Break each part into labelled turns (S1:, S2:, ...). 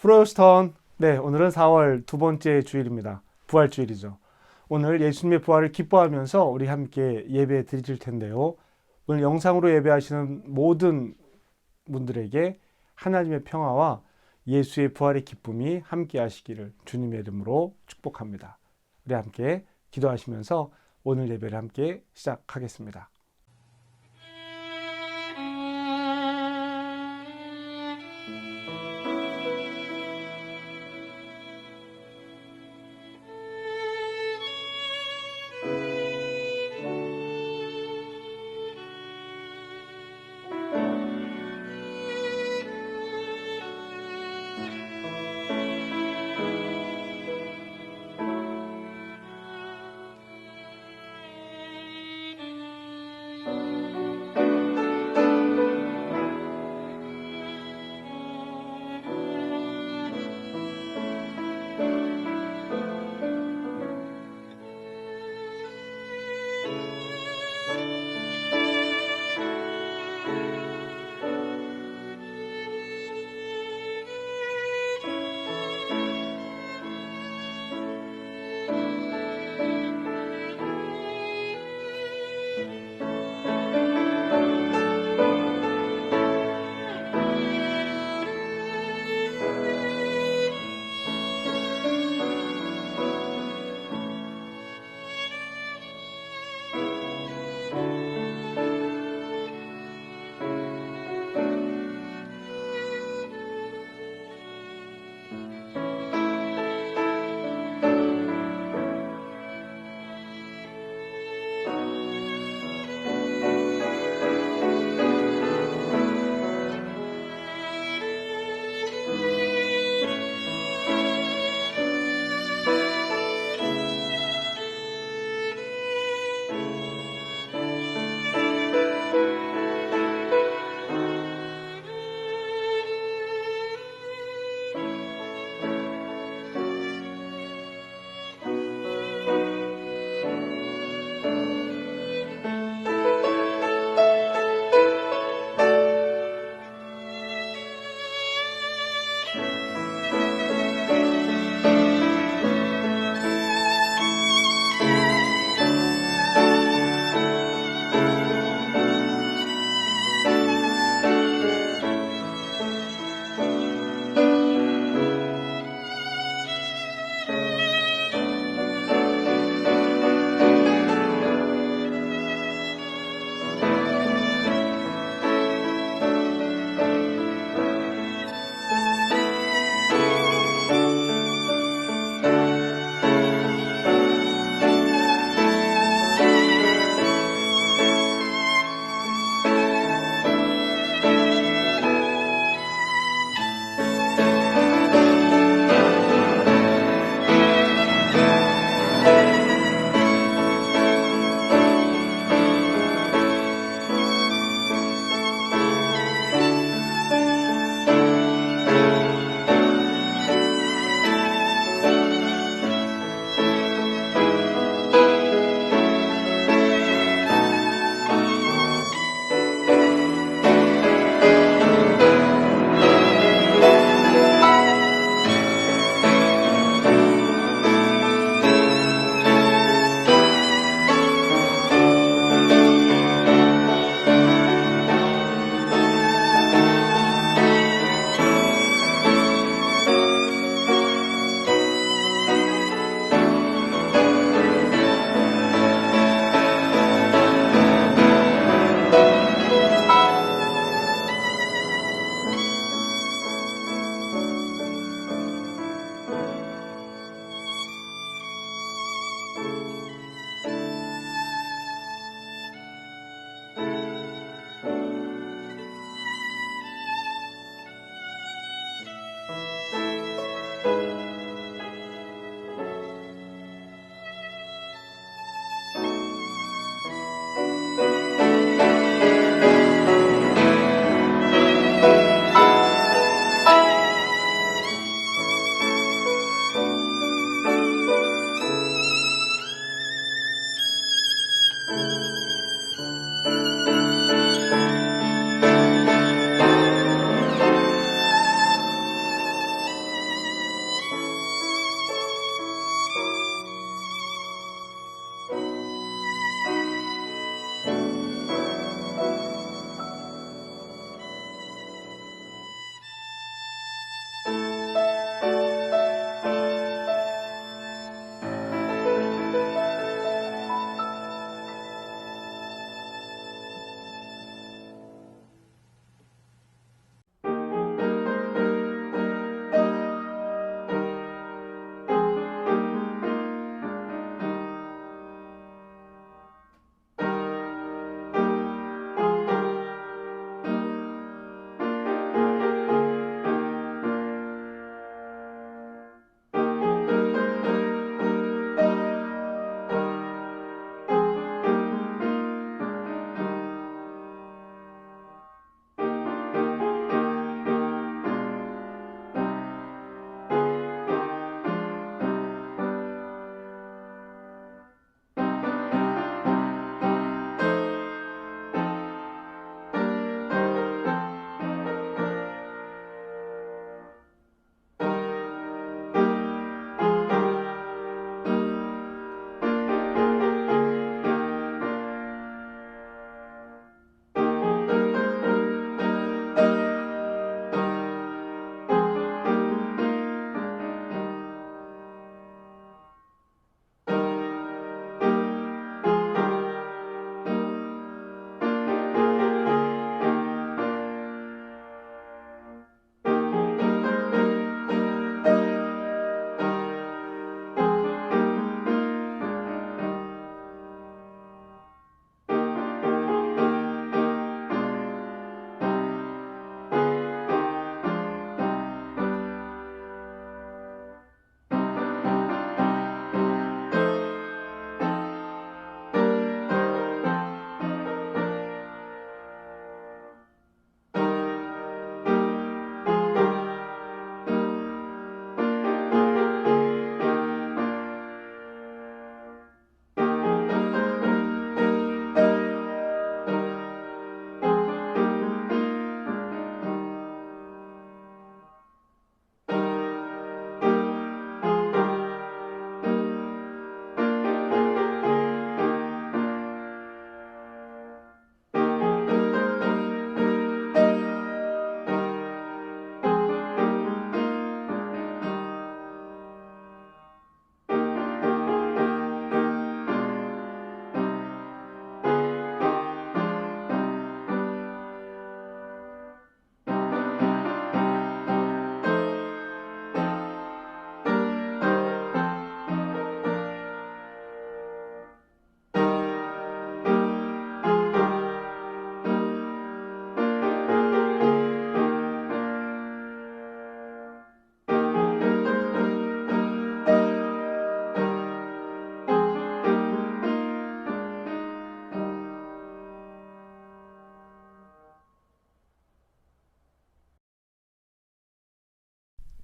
S1: 프로스턴. 네, 오늘은 4월 두 번째 주일입니다. 부활주일이죠. 오늘 예수님의 부활을 기뻐하면서 우리 함께 예배 드릴 텐데요. 오늘 영상으로 예배하시는 모든 분들에게 하나님의 평화와 예수의 부활의 기쁨이 함께 하시기를 주님의 이름으로 축복합니다. 우리 함께 기도하시면서 오늘 예배를 함께 시작하겠습니다.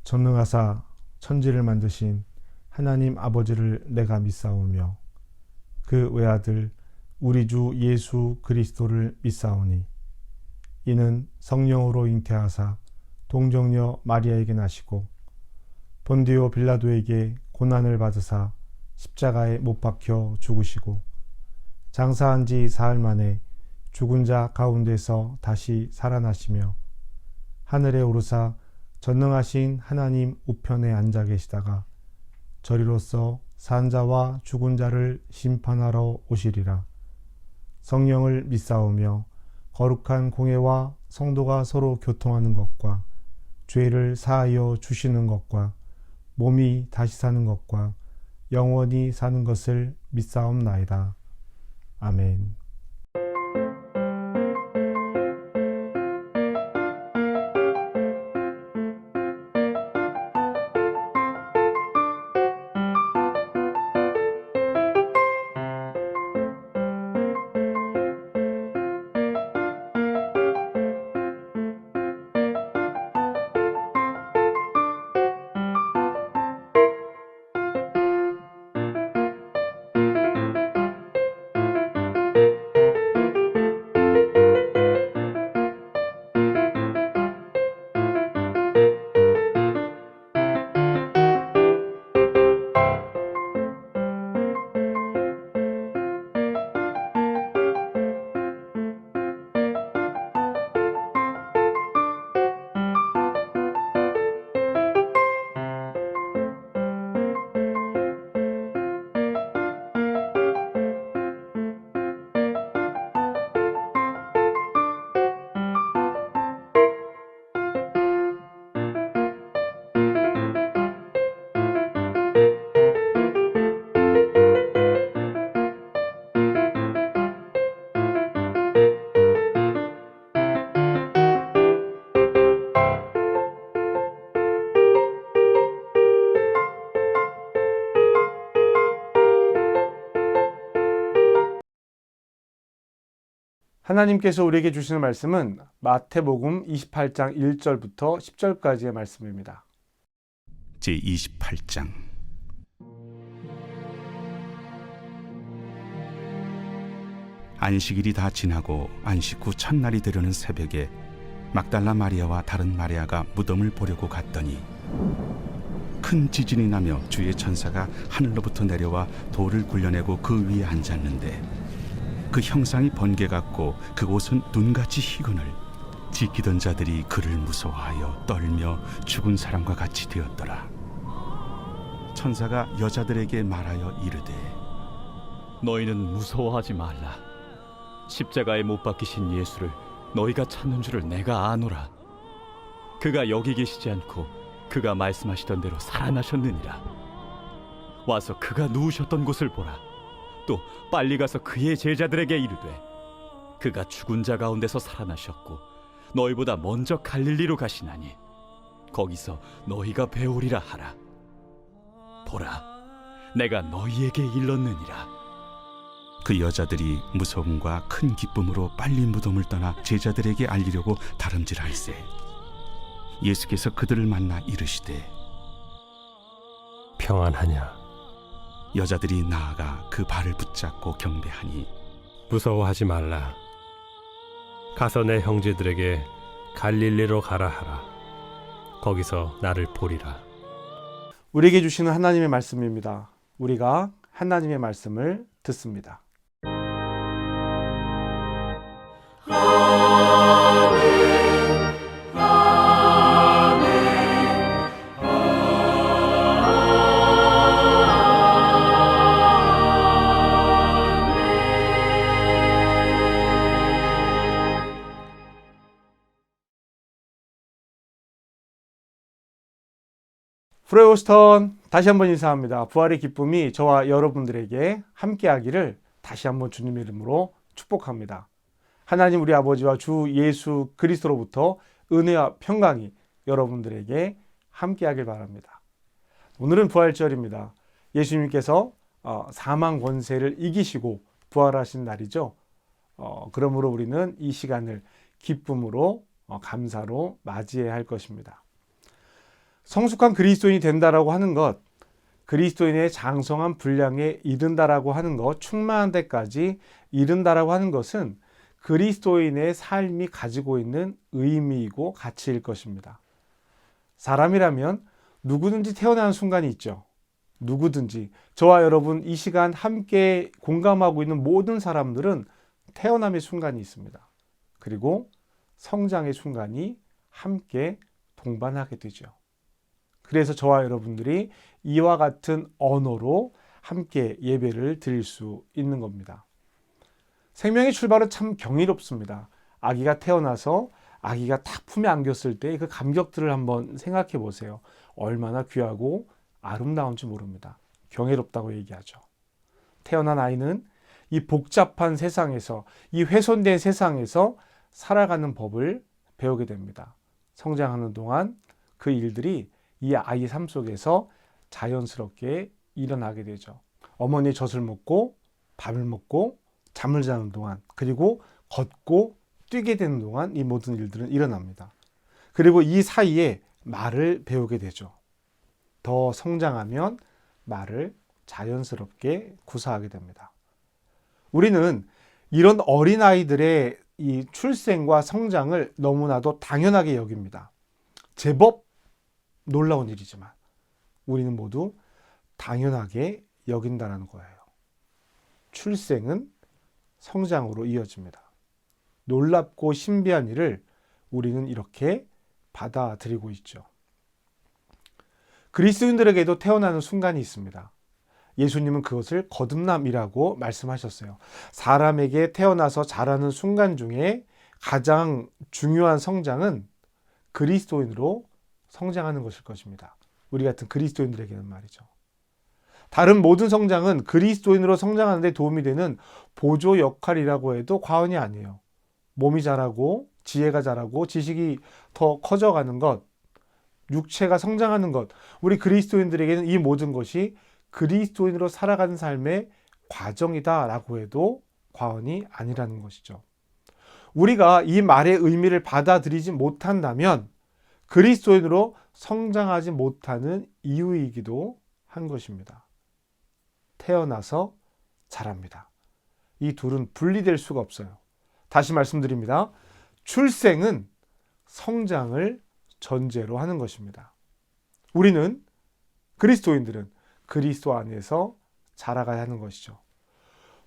S1: 전능하사 천지를 만드신 하나님 아버지를 내가 믿사오며 그 외아들 우리 주 예수 그리스도를 믿사오니 이는 성령으로 잉태하사 동정녀 마리아에게 나시고 본디오 빌라도에게 고난을 받으사 십자가에 못 박혀 죽으시고 장사한 지 사흘 만에 죽은 자 가운데서 다시 살아나시며 하늘에 오르사 전능하신 하나님 우편에 앉아 계시다가 저리로서 산 자와 죽은 자를 심판하러 오시리라. 성령을 믿사오며 거룩한 공회와 성도가 서로 교통하는 것과 죄를 사하여 주시는 것과 몸이 다시 사는 것과 영원히 사는 것을 믿사옵나이다. 아멘. 하나님께서 우리에게 주시는 말씀은 마태복음 28장 1절부터 10절까지의 말씀입니다.
S2: 제28장 안식일이 다 지나고 안식 후 첫날이 되려는 새벽에 막달라 마리아와 다른 마리아가 무덤을 보려고 갔더니 큰 지진이 나며 주의 천사가 하늘로부터 내려와 돌을 굴려내고 그 위에 앉았는데 그 형상이 번개 같고 그곳은 눈같이 희거늘 지키던 자들이 그를 무서워하여 떨며 죽은 사람과 같이 되었더라. 천사가 여자들에게 말하여 이르되
S3: 너희는 무서워하지 말라. 십자가에 못 박히신 예수를 너희가 찾는 줄을 내가 아노라. 그가 여기 계시지 않고 그가 말씀하시던 대로 살아나셨느니라. 와서 그가 누우셨던 곳을 보라. 또 빨리 가서 그의 제자들에게 이르되 그가 죽은 자 가운데서 살아나셨고 너희보다 먼저 갈릴리로 가시나니 거기서 너희가 배우리라 하라. 보라, 내가 너희에게 일렀느니라.
S2: 그 여자들이 무서움과 큰 기쁨으로 빨리 무덤을 떠나 제자들에게 알리려고 다름질할세 예수께서 그들을 만나 이르시되
S4: 평안하냐?
S2: 여자들이 나아가 그 발을 붙잡고 경배하니
S4: 무서워하지 말라. 가서 내 형제들에게 갈릴리로 가라 하라. 거기서 나를 보리라.
S1: 우리에게 주시는 하나님의 말씀입니다. 우리가 하나님의 말씀을 듣습니다. 프레오스턴 다시 한번 인사합니다. 부활의 기쁨이 저와 여러분들에게 함께하기를 다시 한번 주님 이름으로 축복합니다. 하나님 우리 아버지와 주 예수 그리스도로부터 은혜와 평강이 여러분들에게 함께하길 바랍니다. 오늘은 부활절입니다. 예수님께서 사망 권세를 이기시고 부활하신 날이죠. 그러므로 우리는 이 시간을 기쁨으로 감사로 맞이해야 할 것입니다. 성숙한 그리스도인이 된다라고 하는 것, 그리스도인의 장성한 분량에 이른다라고 하는 것, 충만한 데까지 이른다라고 하는 것은 그리스도인의 삶이 가지고 있는 의미이고 가치일 것입니다. 사람이라면 누구든지 태어나는 순간이 있죠. 누구든지. 저와 여러분 이 시간 함께 공감하고 있는 모든 사람들은 태어남의 순간이 있습니다. 그리고 성장의 순간이 함께 동반하게 되죠. 그래서 저와 여러분들이 이와 같은 언어로 함께 예배를 드릴 수 있는 겁니다. 생명의 출발은 참 경이롭습니다. 아기가 태어나서 아기가 딱 품에 안겼을 때 그 감격들을 한번 생각해 보세요. 얼마나 귀하고 아름다운지 모릅니다. 경이롭다고 얘기하죠. 태어난 아이는 이 복잡한 세상에서, 이 훼손된 세상에서 살아가는 법을 배우게 됩니다. 성장하는 동안 그 일들이 이 아이의 삶 속에서 자연스럽게 일어나게 되죠. 어머니의 젖을 먹고 밥을 먹고 잠을 자는 동안, 그리고 걷고 뛰게 되는 동안 이 모든 일들은 일어납니다. 그리고 이 사이에 말을 배우게 되죠. 더 성장하면 말을 자연스럽게 구사하게 됩니다. 우리는 이런 어린아이들의 이 출생과 성장을 너무나도 당연하게 여깁니다. 제법 놀라운 일이지만 우리는 모두 당연하게 여긴다는 거예요. 출생은 성장으로 이어집니다. 놀랍고 신비한 일을 우리는 이렇게 받아들이고 있죠. 그리스도인들에게도 태어나는 순간이 있습니다. 예수님은 그것을 거듭남이라고 말씀하셨어요. 사람에게 태어나서 자라는 순간 중에 가장 중요한 성장은 그리스도인으로 성장하는 것일 것입니다. 우리 같은 그리스도인들에게는 말이죠. 다른 모든 성장은 그리스도인으로 성장하는 데 도움이 되는 보조 역할이라고 해도 과언이 아니에요. 몸이 자라고 지혜가 자라고 지식이 더 커져가는 것, 육체가 성장하는 것, 우리 그리스도인들에게는 이 모든 것이 그리스도인으로 살아가는 삶의 과정이다라고 해도 과언이 아니라는 것이죠. 우리가 이 말의 의미를 받아들이지 못한다면 그리스도인으로 성장하지 못하는 이유이기도 한 것입니다. 태어나서 자랍니다. 이 둘은 분리될 수가 없어요. 다시 말씀드립니다. 출생은 성장을 전제로 하는 것입니다. 우리는 그리스도인들은 그리스도 안에서 자라가야 하는 것이죠.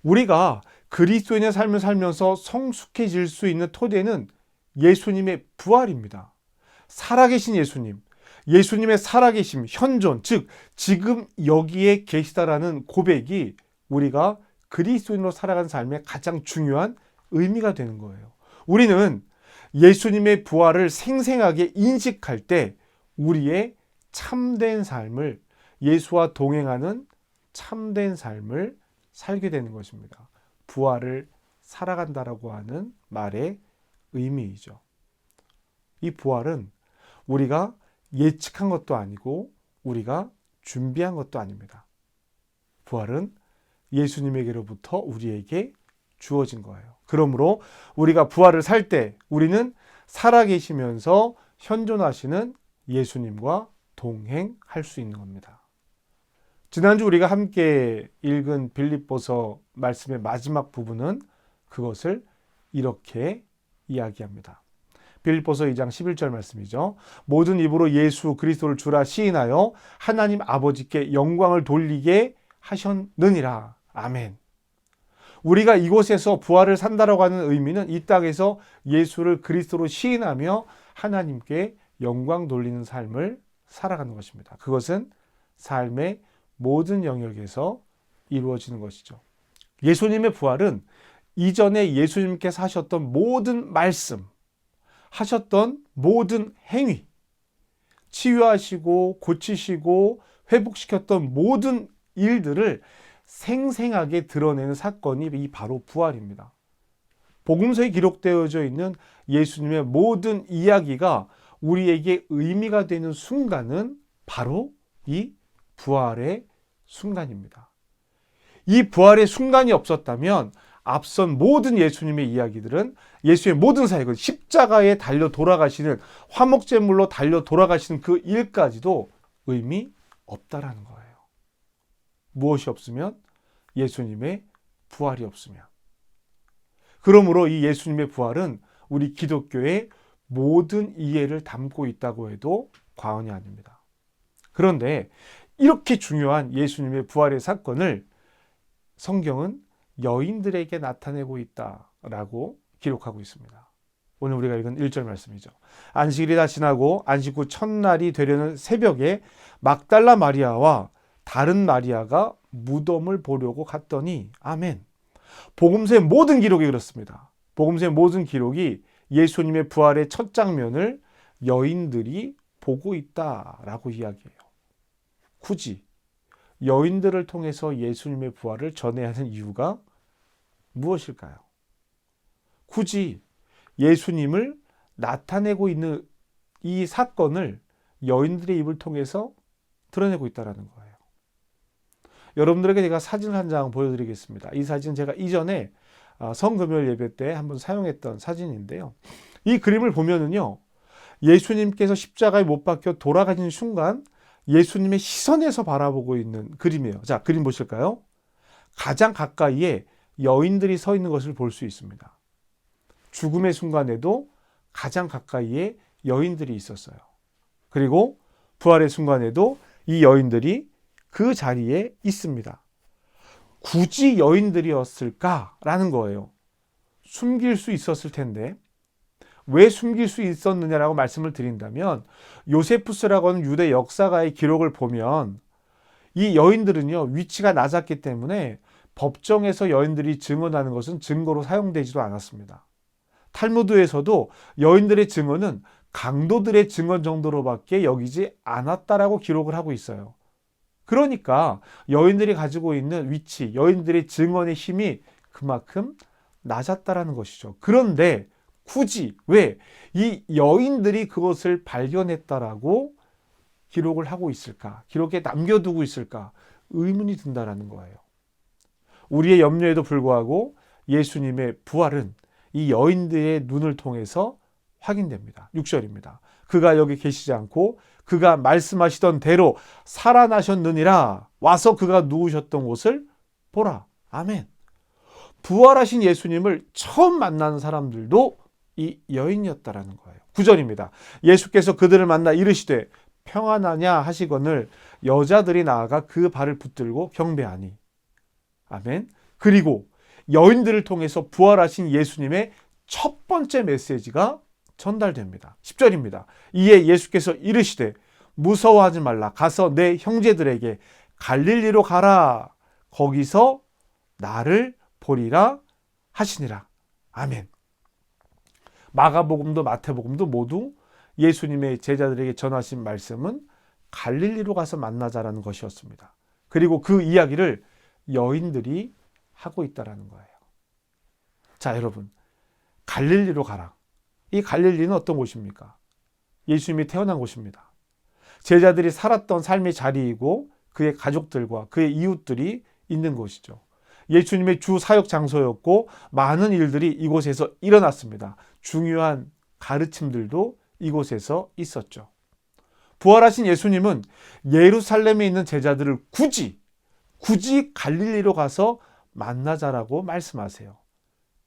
S1: 우리가 그리스도인의 삶을 살면서 성숙해질 수 있는 토대는 예수님의 부활입니다. 살아계신 예수님, 예수님의 살아계심, 현존, 즉 지금 여기에 계시다라는 고백이 우리가 그리스도인으로 살아가는 삶의 가장 중요한 의미가 되는 거예요. 우리는 예수님의 부활을 생생하게 인식할 때 우리의 참된 삶을, 예수와 동행하는 참된 삶을 살게 되는 것입니다. 부활을 살아간다라고 하는 말의 의미이죠. 이 부활은 우리가 예측한 것도 아니고 우리가 준비한 것도 아닙니다. 부활은 예수님에게로부터 우리에게 주어진 거예요. 그러므로 우리가 부활을 살 때 우리는 살아계시면서 현존하시는 예수님과 동행할 수 있는 겁니다. 지난주 우리가 함께 읽은 빌립보서 말씀의 마지막 부분은 그것을 이렇게 이야기합니다. 빌립보서 2장 11절 말씀이죠. 모든 입으로 예수 그리스도를 주라 시인하여 하나님 아버지께 영광을 돌리게 하셨느니라. 아멘. 우리가 이곳에서 부활을 산다라고 하는 의미는 이 땅에서 예수를 그리스도로 시인하며 하나님께 영광 돌리는 삶을 살아가는 것입니다. 그것은 삶의 모든 영역에서 이루어지는 것이죠. 예수님의 부활은 이전에 예수님께서 하셨던 모든 말씀, 하셨던 모든 행위, 치유하시고 고치시고 회복시켰던 모든 일들을 생생하게 드러내는 사건이 이 바로 부활입니다. 복음서에 기록되어져 있는 예수님의 모든 이야기가 우리에게 의미가 되는 순간은 바로 이 부활의 순간입니다. 이 부활의 순간이 없었다면 앞선 모든 예수님의 이야기들은 예수의 모든 사역은 십자가에 달려 돌아가시는 화목제물로 달려 돌아가시는 그 일까지도 의미 없다라는 거예요. 무엇이 없으면? 예수님의 부활이 없으면. 그러므로 이 예수님의 부활은 우리 기독교의 모든 이해를 담고 있다고 해도 과언이 아닙니다. 그런데 이렇게 중요한 예수님의 부활의 사건을 성경은 여인들에게 나타내고 있다라고 기록하고 있습니다. 오늘 우리가 읽은 1절 말씀이죠. 안식일이 다 지나고 안식 후 첫날이 되려는 새벽에 막달라 마리아와 다른 마리아가 무덤을 보려고 갔더니 아멘. 복음서의 모든 기록이 그렇습니다. 복음서의 모든 기록이 예수님의 부활의 첫 장면을 여인들이 보고 있다라고 이야기해요. 굳이 여인들을 통해서 예수님의 부활을 전해야 하는 이유가 무엇일까요? 굳이 예수님을 나타내고 있는 이 사건을 여인들의 입을 통해서 드러내고 있다는 거예요. 여러분들에게 제가 사진을 한 장 보여드리겠습니다. 이 사진은 제가 이전에 성금요일 예배 때 한번 사용했던 사진인데요. 이 그림을 보면은요, 예수님께서 십자가에 못 박혀 돌아가신 순간 예수님의 시선에서 바라보고 있는 그림이에요. 자, 그림 보실까요? 가장 가까이에 여인들이 서 있는 것을 볼 수 있습니다. 죽음의 순간에도 가장 가까이에 여인들이 있었어요. 그리고 부활의 순간에도 이 여인들이 그 자리에 있습니다. 굳이 여인들이었을까라는 거예요. 숨길 수 있었을 텐데 왜 숨길 수 있었느냐라고 말씀을 드린다면 요세푸스라고 하는 유대 역사가의 기록을 보면 이 여인들은요, 위치가 낮았기 때문에 법정에서 여인들이 증언하는 것은 증거로 사용되지도 않았습니다. 탈무드에서도 여인들의 증언은 강도들의 증언 정도로밖에 여기지 않았다라고 기록을 하고 있어요. 그러니까 여인들이 가지고 있는 위치, 여인들의 증언의 힘이 그만큼 낮았다라는 것이죠. 그런데 굳이 왜 이 여인들이 그것을 발견했다라고 기록을 하고 있을까? 기록에 남겨두고 있을까? 의문이 든다라는 거예요. 우리의 염려에도 불구하고 예수님의 부활은 이 여인들의 눈을 통해서 확인됩니다. 6절입니다. 그가 여기 계시지 않고 그가 말씀하시던 대로 살아나셨느니라. 와서 그가 누우셨던 곳을 보라. 아멘. 부활하신 예수님을 처음 만난 사람들도 이 여인이었다라는 거예요. 9절입니다. 예수께서 그들을 만나 이르시되 평안하냐 하시거늘 여자들이 나아가 그 발을 붙들고 경배하니. 아멘. 그리고 여인들을 통해서 부활하신 예수님의 첫 번째 메시지가 전달됩니다. 10절입니다. 이에 예수께서 이르시되 무서워하지 말라. 가서 내 형제들에게 갈릴리로 가라. 거기서 나를 보리라 하시니라. 아멘. 마가복음도 마태복음도 모두 예수님의 제자들에게 전하신 말씀은 갈릴리로 가서 만나자라는 것이었습니다. 그리고 그 이야기를 여인들이 하고 있다라는 거예요. 자, 여러분, 갈릴리로 가라. 이 갈릴리는 어떤 곳입니까? 예수님이 태어난 곳입니다. 제자들이 살았던 삶의 자리이고 그의 가족들과 그의 이웃들이 있는 곳이죠. 예수님의 주 사역 장소였고 많은 일들이 이곳에서 일어났습니다. 중요한 가르침들도 이곳에서 있었죠. 부활하신 예수님은 예루살렘에 있는 제자들을 굳이 갈릴리로 가서 만나자라고 말씀하세요.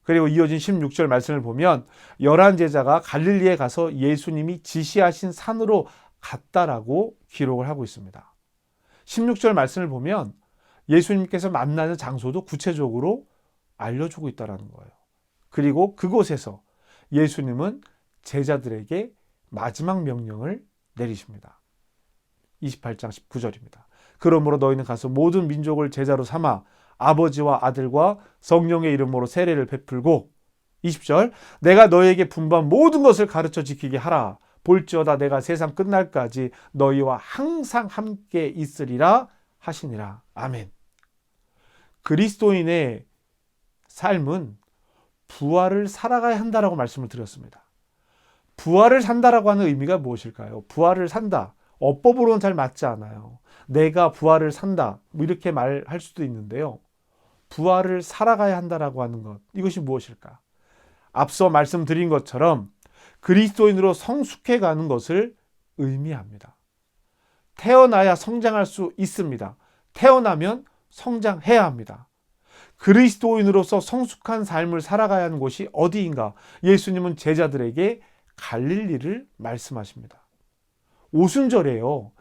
S1: 그리고 이어진 16절 말씀을 보면 11제자가 갈릴리에 가서 예수님이 지시하신 산으로 갔다라고 기록을 하고 있습니다. 16절 말씀을 보면 예수님께서 만나는 장소도 구체적으로 알려주고 있다는 거예요. 그리고 그곳에서 예수님은 제자들에게 마지막 명령을 내리십니다. 28장 19절입니다. 그러므로 너희는 가서 모든 민족을 제자로 삼아 아버지와 아들과 성령의 이름으로 세례를 베풀고 20절 내가 너희에게 분부한 모든 것을 가르쳐 지키게 하라. 볼지어다 내가 세상 끝날까지 너희와 항상 함께 있으리라 하시니라. 아멘. 그리스도인의 삶은 부활을 살아가야 한다라고 말씀을 드렸습니다. 부활을 산다라고 하는 의미가 무엇일까요? 부활을 산다. 어법으로는 잘 맞지 않아요. 내가 부활을 산다. 뭐 이렇게 말할 수도 있는데요. 부활을 살아가야 한다라고 하는 것, 이것이 무엇일까? 앞서 말씀드린 것처럼 그리스도인으로 성숙해가는 것을 의미합니다. 태어나야 성장할 수 있습니다. 태어나면 성장해야 합니다. 그리스도인으로서 성숙한 삶을 살아가야 하는 곳이 어디인가? 예수님은 제자들에게 갈릴리를 말씀하십니다. 오순절에요.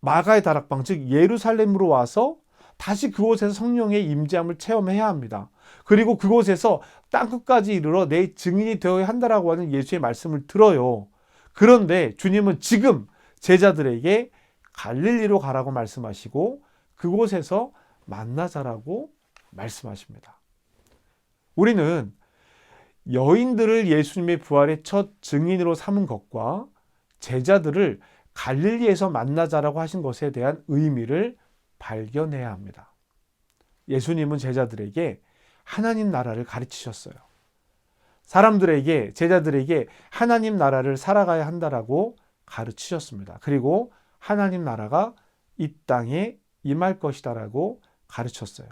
S1: 마가의 다락방, 즉 예루살렘으로 와서 다시 그곳에서 성령의 임재함을 체험해야 합니다. 그리고 그곳에서 땅끝까지 이르러 내 증인이 되어야 한다라고 하는 예수의 말씀을 들어요. 그런데 주님은 지금 제자들에게 갈릴리로 가라고 말씀하시고 그곳에서 만나자라고 말씀하십니다. 우리는 여인들을 예수님의 부활의 첫 증인으로 삼은 것과 제자들을 갈릴리에서 만나자라고 하신 것에 대한 의미를 발견해야 합니다. 예수님은 제자들에게 하나님 나라를 가르치셨어요. 사람들에게, 제자들에게 하나님 나라를 살아가야 한다라고 가르치셨습니다. 그리고 하나님 나라가 이 땅에 임할 것이다라고 가르쳤어요.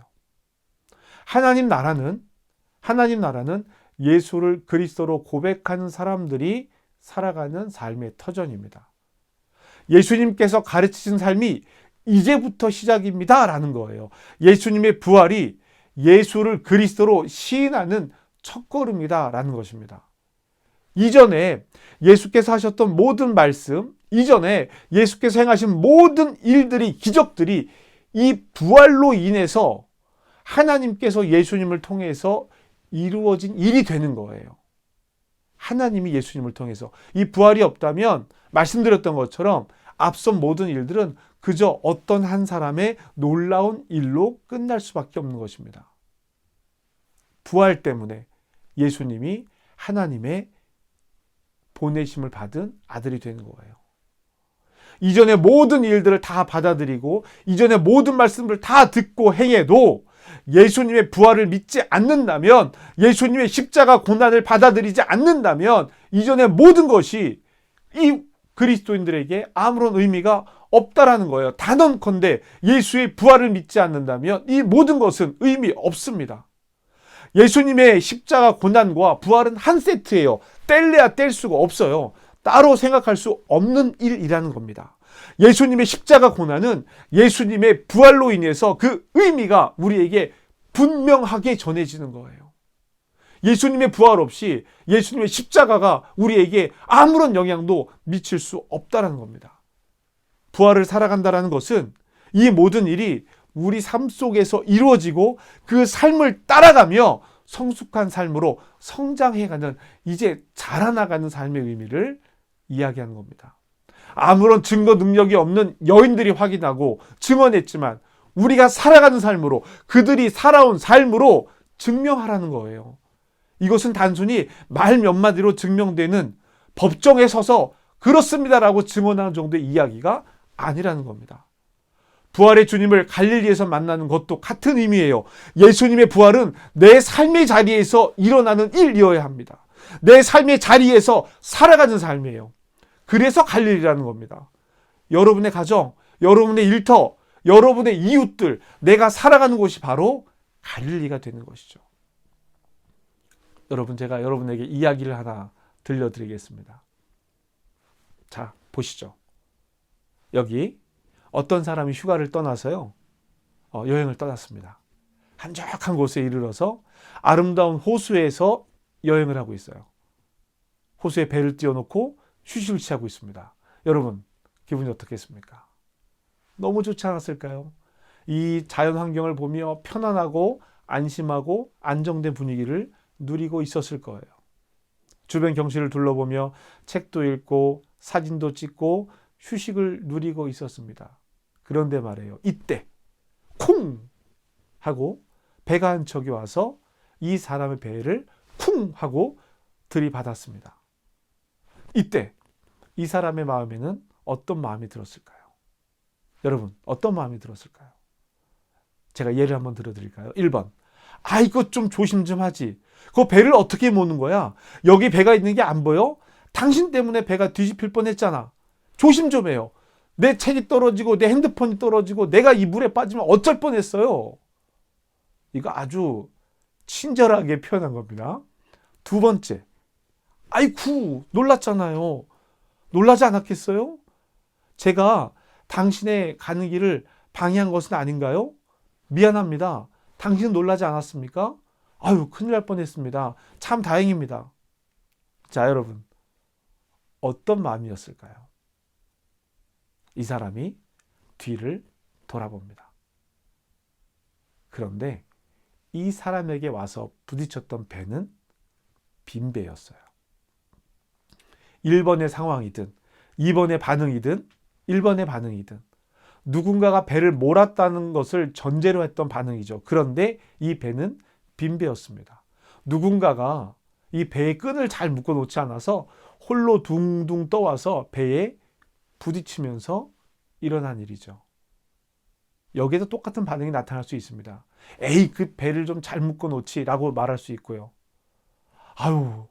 S1: 하나님 나라는 예수를 그리스도로 고백하는 사람들이 살아가는 삶의 터전입니다. 예수님께서 가르치신 삶이 이제부터 시작입니다 라는 거예요. 예수님의 부활이 예수를 그리스도로 시인하는 첫걸음이다 라는 것입니다. 이전에 예수께서 하셨던 모든 말씀, 이전에 예수께서 행하신 모든 일들이, 기적들이 이 부활로 인해서 하나님께서 예수님을 통해서 이루어진 일이 되는 거예요. 하나님이 예수님을 통해서. 이 부활이 없다면 말씀드렸던 것처럼 앞선 모든 일들은 그저 어떤 한 사람의 놀라운 일로 끝날 수밖에 없는 것입니다. 부활 때문에 예수님이 하나님의 보내심을 받은 아들이 되는 거예요. 이전의 모든 일들을 다 받아들이고 이전의 모든 말씀을 다 듣고 행해도 예수님의 부활을 믿지 않는다면, 예수님의 십자가 고난을 받아들이지 않는다면 이전의 모든 것이 이 그리스도인들에게 아무런 의미가 없다라는 거예요. 단언컨대 예수의 부활을 믿지 않는다면 이 모든 것은 의미 없습니다. 예수님의 십자가 고난과 부활은 한 세트예요. 뗄래야 뗄 수가 없어요. 따로 생각할 수 없는 일이라는 겁니다. 예수님의 십자가 고난은 예수님의 부활로 인해서 그 의미가 우리에게 분명하게 전해지는 거예요. 예수님의 부활 없이 예수님의 십자가가 우리에게 아무런 영향도 미칠 수 없다는 겁니다. 부활을 살아간다는 것은 이 모든 일이 우리 삶 속에서 이루어지고 그 삶을 따라가며 성숙한 삶으로 성장해가는, 이제 자라나가는 삶의 의미를 이야기하는 겁니다. 아무런 증거 능력이 없는 여인들이 확인하고 증언했지만 우리가 살아가는 삶으로, 그들이 살아온 삶으로 증명하라는 거예요. 이것은 단순히 말 몇 마디로 증명되는, 법정에 서서 그렇습니다라고 증언하는 정도의 이야기가 아니라는 겁니다. 부활의 주님을 갈릴리에서 만나는 것도 같은 의미예요. 예수님의 부활은 내 삶의 자리에서 일어나는 일이어야 합니다. 내 삶의 자리에서 살아가는 삶이에요. 그래서 갈릴리라는 겁니다. 여러분의 가정, 여러분의 일터, 여러분의 이웃들, 내가 살아가는 곳이 바로 갈릴리가 되는 것이죠. 여러분, 제가 여러분에게 이야기를 하나 들려드리겠습니다. 자, 보시죠. 여기 어떤 사람이 휴가를 떠나서요, 여행을 떠났습니다. 한적한 곳에 이르러서 아름다운 호수에서 여행을 하고 있어요. 호수에 배를 띄워놓고 휴식을 취하고 있습니다. 여러분, 기분이 어떻겠습니까? 너무 좋지 않았을까요? 이 자연 환경을 보며 편안하고 안심하고 안정된 분위기를 누리고 있었을 거예요. 주변 경치를 둘러보며 책도 읽고 사진도 찍고 휴식을 누리고 있었습니다. 그런데 말이에요, 이때 쿵 하고 배가 한 척이 와서 이 사람의 배를 쿵 하고 들이받았습니다. 이때 이 사람의 마음에는 어떤 마음이 들었을까요? 여러분, 어떤 마음이 들었을까요? 제가 예를 한번 들어드릴까요? 1번, 이거 좀 조심 좀 하지. 그 배를 어떻게 모는 거야? 여기 배가 있는 게 안 보여? 당신 때문에 배가 뒤집힐 뻔했잖아. 조심 좀 해요. 내 책이 떨어지고 내 핸드폰이 떨어지고 내가 이 물에 빠지면 어쩔 뻔했어요. 이거 아주 친절하게 표현한 겁니다. 두 번째, 아이쿠 놀랐잖아요. 놀라지 않았겠어요? 제가 당신의 가는 길을 방해한 것은 아닌가요? 미안합니다. 당신은 놀라지 않았습니까? 아유, 큰일 날 뻔했습니다. 참 다행입니다. 자, 여러분, 어떤 마음이었을까요? 이 사람이 뒤를 돌아봅니다. 그런데 이 사람에게 와서 부딪혔던 배는 빈 배였어요. 1번의 상황이든 2번의 반응이든 1번의 반응이든 누군가가 배를 몰았다는 것을 전제로 했던 반응이죠. 그런데 이 배는 빈 배였습니다. 누군가가 이 배의 끈을 잘 묶어 놓지 않아서 홀로 둥둥 떠와서 배에 부딪히면서 일어난 일이죠. 여기에도 똑같은 반응이 나타날 수 있습니다. 에이, 그 배를 좀 잘 묶어 놓지 라고 말할 수 있고요. 아유,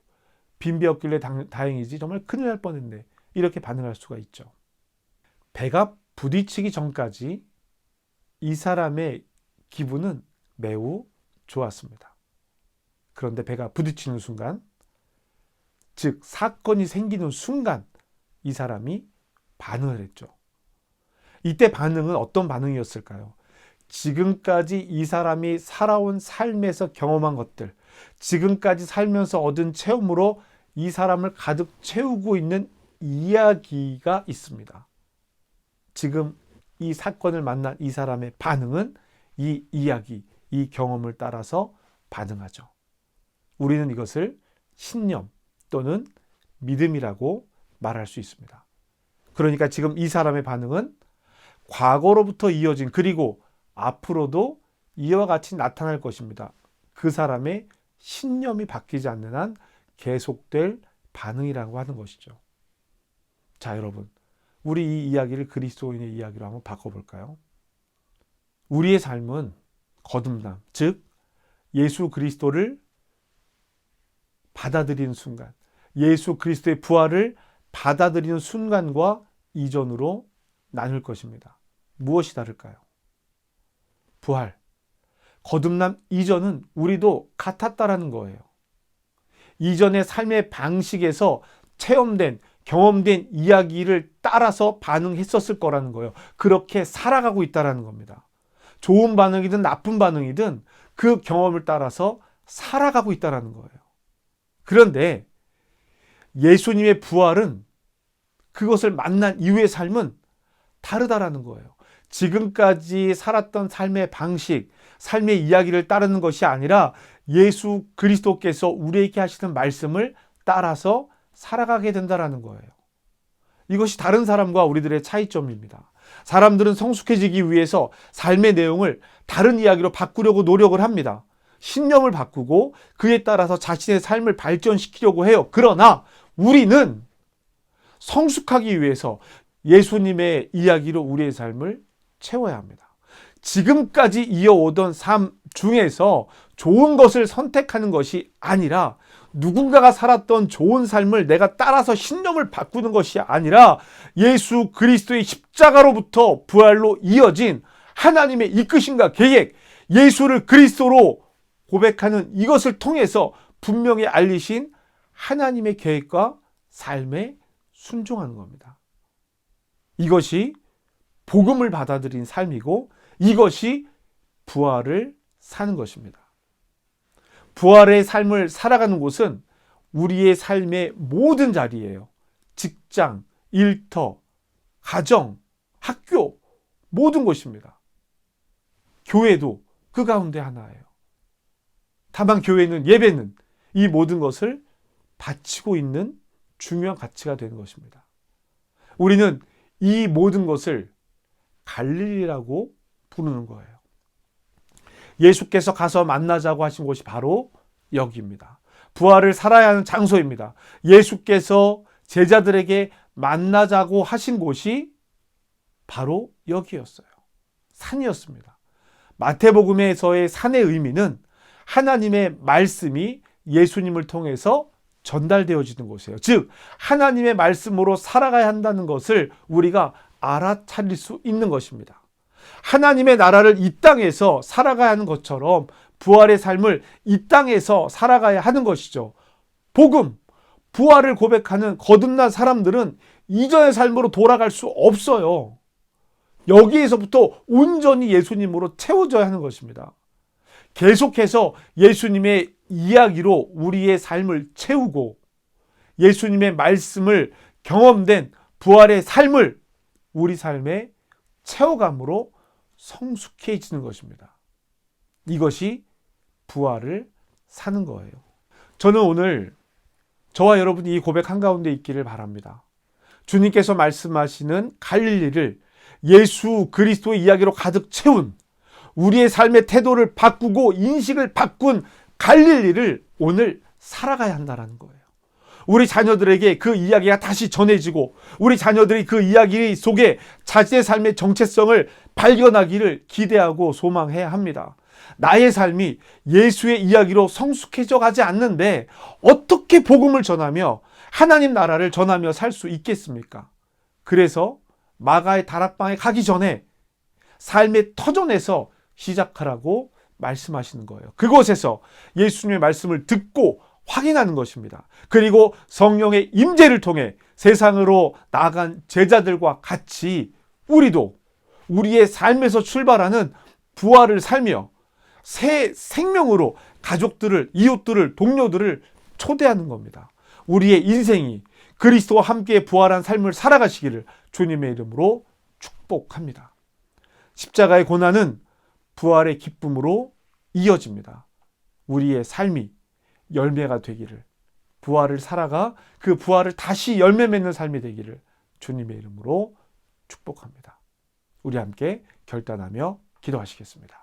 S1: 빈 배였길래 다행이지, 정말 큰일 날 뻔했네, 이렇게 반응할 수가 있죠. 배가 부딪히기 전까지 이 사람의 기분은 매우 좋았습니다. 그런데 배가 부딪히는 순간, 즉 사건이 생기는 순간 이 사람이 반응을 했죠. 이때 반응은 어떤 반응이었을까요? 지금까지 이 사람이 살아온 삶에서 경험한 것들, 지금까지 살면서 얻은 체험으로 이 사람을 가득 채우고 있는 이야기가 있습니다. 지금 이 사건을 만난 이 사람의 반응은 이 이야기, 이 경험을 따라서 반응하죠. 우리는 이것을 신념 또는 믿음이라고 말할 수 있습니다. 그러니까 지금 이 사람의 반응은 과거로부터 이어진, 그리고 앞으로도 이와 같이 나타날 것입니다. 그 사람의 신념이 바뀌지 않는 한 계속될 반응이라고 하는 것이죠. 자, 여러분, 우리 이 이야기를 그리스도인의 이야기로 한번 바꿔볼까요? 우리의 삶은 거듭남, 즉 예수 그리스도를 받아들이는 순간, 예수 그리스도의 부활을 받아들이는 순간과 이전으로 나눌 것입니다. 무엇이 다를까요? 부활, 거듭남 이전은 우리도 같았다라는 거예요. 이전의 삶의 방식에서 체험된, 경험된 이야기를 따라서 반응했었을 거라는 거예요. 그렇게 살아가고 있다라는 겁니다. 좋은 반응이든 나쁜 반응이든 그 경험을 따라서 살아가고 있다라는 거예요. 그런데 예수님의 부활은, 그것을 만난 이후의 삶은 다르다라는 거예요. 지금까지 살았던 삶의 방식, 삶의 이야기를 따르는 것이 아니라 예수 그리스도께서 우리에게 하시는 말씀을 따라서 살아가게 된다라는 거예요. 이것이 다른 사람과 우리들의 차이점입니다. 사람들은 성숙해지기 위해서 삶의 내용을 다른 이야기로 바꾸려고 노력을 합니다. 신념을 바꾸고 그에 따라서 자신의 삶을 발전시키려고 해요. 그러나 우리는 성숙하기 위해서 예수님의 이야기로 우리의 삶을 채워야 합니다. 지금까지 이어오던 삶 중에서 좋은 것을 선택하는 것이 아니라, 누군가가 살았던 좋은 삶을 내가 따라서 신념을 바꾸는 것이 아니라, 예수 그리스도의 십자가로부터 부활로 이어진 하나님의 이끄심과 계획, 예수를 그리스도로 고백하는 이것을 통해서 분명히 알리신 하나님의 계획과 삶에 순종하는 겁니다. 이것이 복음을 받아들인 삶이고, 이것이 부활을 사는 것입니다. 부활의 삶을 살아가는 곳은 우리의 삶의 모든 자리예요. 직장, 일터, 가정, 학교, 모든 곳입니다. 교회도 그 가운데 하나예요. 다만 교회는, 예배는 이 모든 것을 바치고 있는 중요한 가치가 되는 것입니다. 우리는 이 모든 것을 갈릴리라고 부르는 거예요. 예수께서 가서 만나자고 하신 곳이 바로 여기입니다. 부활을 살아야 하는 장소입니다. 예수께서 제자들에게 만나자고 하신 곳이 바로 여기였어요. 산이었습니다. 마태복음에서의 산의 의미는 하나님의 말씀이 예수님을 통해서 전달되어지는 곳이에요. 즉 하나님의 말씀으로 살아가야 한다는 것을 우리가 알아차릴 수 있는 것입니다. 하나님의 나라를 이 땅에서 살아가야 하는 것처럼 부활의 삶을 이 땅에서 살아가야 하는 것이죠. 복음, 부활을 고백하는 거듭난 사람들은 이전의 삶으로 돌아갈 수 없어요. 여기에서부터 온전히 예수님으로 채워져야 하는 것입니다. 계속해서 예수님의 이야기로 우리의 삶을 채우고 예수님의 말씀을 경험된 부활의 삶을 우리 삶에 채워감으로 성숙해지는 것입니다. 이것이 부활을 사는 거예요. 저는 오늘 저와 여러분이 이 고백 한가운데 있기를 바랍니다. 주님께서 말씀하시는 갈릴리를 예수 그리스도의 이야기로 가득 채운 우리의 삶의 태도를 바꾸고 인식을 바꾼 갈릴리를 오늘 살아가야 한다는 거예요. 우리 자녀들에게 그 이야기가 다시 전해지고 우리 자녀들이 그 이야기 속에 자신의 삶의 정체성을 발견하기를 기대하고 소망해야 합니다. 나의 삶이 예수의 이야기로 성숙해져 가지 않는데 어떻게 복음을 전하며 하나님 나라를 전하며 살 수 있겠습니까? 그래서 마가의 다락방에 가기 전에 삶의 터전에서 시작하라고 말씀하시는 거예요. 그곳에서 예수님의 말씀을 듣고 확인하는 것입니다. 그리고 성령의 임재를 통해 세상으로 나아간 제자들과 같이 우리도 우리의 삶에서 출발하는 부활을 살며 새 생명으로 가족들을, 이웃들을, 동료들을 초대하는 겁니다. 우리의 인생이 그리스도와 함께 부활한 삶을 살아가시기를 주님의 이름으로 축복합니다. 십자가의 고난은 부활의 기쁨으로 이어집니다. 우리의 삶이 열매가 되기를, 부활을 살아가 그 부활을 다시 열매 맺는 삶이 되기를 주님의 이름으로 축복합니다. 우리 함께 결단하며 기도하시겠습니다.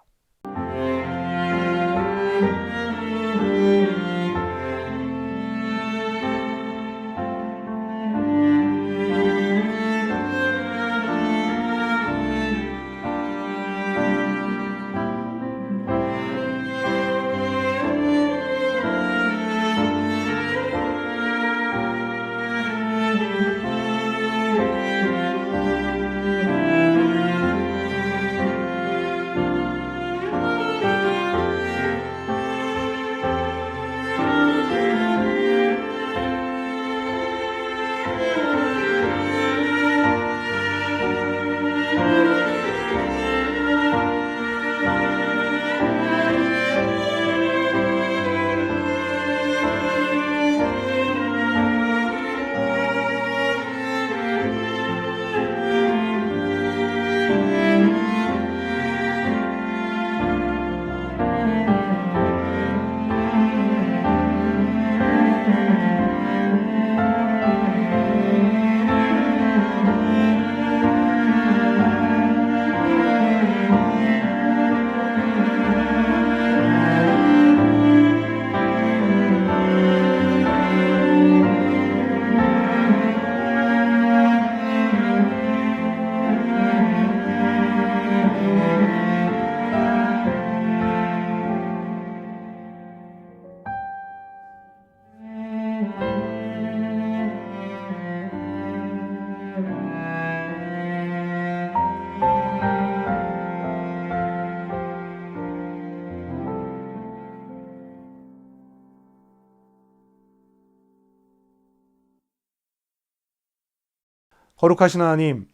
S1: 거룩하신 하나님,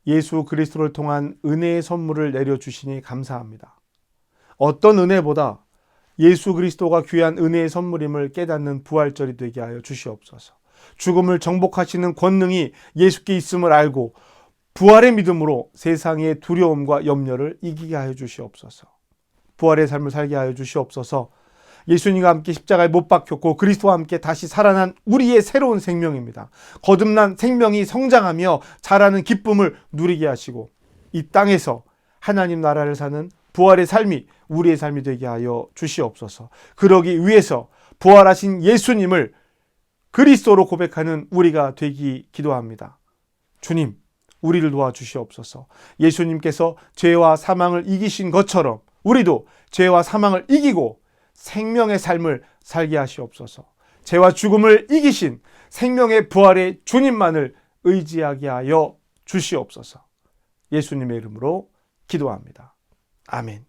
S1: 예수 그리스도를 통한 은혜의 선물을 내려주시니 감사합니다. 어떤 은혜보다 예수 그리스도가 귀한 은혜의 선물임을 깨닫는 부활절이 되게 하여 주시옵소서. 죽음을 정복하시는 권능이 예수께 있음을 알고 부활의 믿음으로 세상의 두려움과 염려를 이기게 하여 주시옵소서. 부활의 삶을 살게 하여 주시옵소서. 예수님과 함께 십자가에 못 박혔고 그리스도와 함께 다시 살아난 우리의 새로운 생명입니다. 거듭난 생명이 성장하며 자라는 기쁨을 누리게 하시고 이 땅에서 하나님 나라를 사는 부활의 삶이 우리의 삶이 되게 하여 주시옵소서. 그러기 위해서 부활하신 예수님을 그리스도로 고백하는 우리가 되기 기도합니다. 주님, 우리를 도와주시옵소서. 예수님께서 죄와 사망을 이기신 것처럼 우리도 죄와 사망을 이기고 생명의 삶을 살게 하시옵소서. 죄와 죽음을 이기신 생명의 부활의 주님만을 의지하게 하여 주시옵소서. 예수님의 이름으로 기도합니다. 아멘.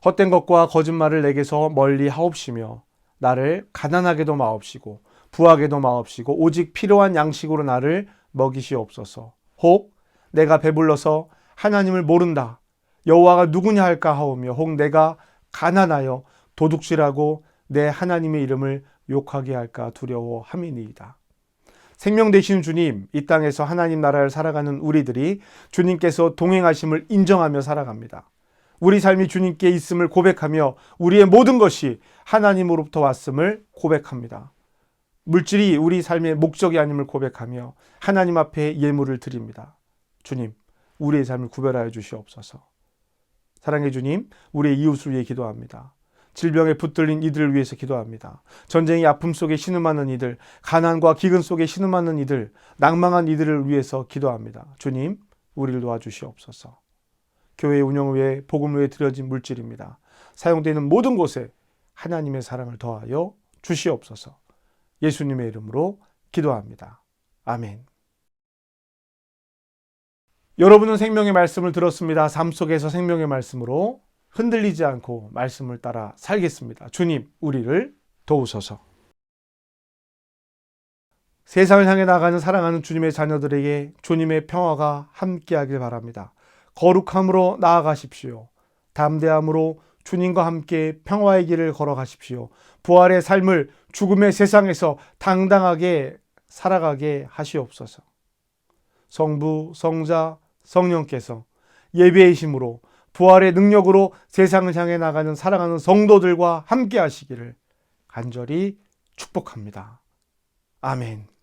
S1: 헛된 것과 거짓말을 내게서 멀리 하옵시며 나를 가난하게도 마옵시고 부하게도 마옵시고 오직 필요한 양식으로 나를 먹이시옵소서. 혹 내가 배불러서 하나님을 모른다 여호와가 누구냐 할까 하오며 혹 내가 가난하여 도둑질하고 내 하나님의 이름을 욕하게 할까 두려워함이니이다. 생명 되시는 주님, 이 땅에서 하나님 나라를 살아가는 우리들이 주님께서 동행하심을 인정하며 살아갑니다. 우리 삶이 주님께 있음을 고백하며 우리의 모든 것이 하나님으로부터 왔음을 고백합니다. 물질이 우리 삶의 목적이 아님을 고백하며 하나님 앞에 예물을 드립니다. 주님, 우리의 삶을 구별하여 주시옵소서. 사랑의 주님, 우리의 이웃을 위해 기도합니다. 질병에 붙들린 이들을 위해서 기도합니다. 전쟁의 아픔 속에 신음하는 이들, 가난과 기근 속에 신음하는 이들, 낭망한 이들을 위해서 기도합니다. 주님, 우리를 도와주시옵소서. 교회 운영을 위해 복음을 위해 드려진 물질입니다. 사용되는 모든 곳에 하나님의 사랑을 더하여 주시옵소서. 예수님의 이름으로 기도합니다. 아멘. 여러분은 생명의 말씀을 들었습니다. 삶 속에서 생명의 말씀으로 흔들리지 않고 말씀을 따라 살겠습니다. 주님, 우리를 도우소서. 세상을 향해 나가는 사랑하는 주님의 자녀들에게 주님의 평화가 함께하길 바랍니다. 거룩함으로 나아가십시오. 담대함으로 주님과 함께 평화의 길을 걸어가십시오. 부활의 삶을 죽음의 세상에서 당당하게 살아가게 하시옵소서. 성부, 성자, 성령께서 예배의 힘으로 부활의 능력으로 세상을 향해 나가는 사랑하는 성도들과 함께 하시기를 간절히 축복합니다. 아멘.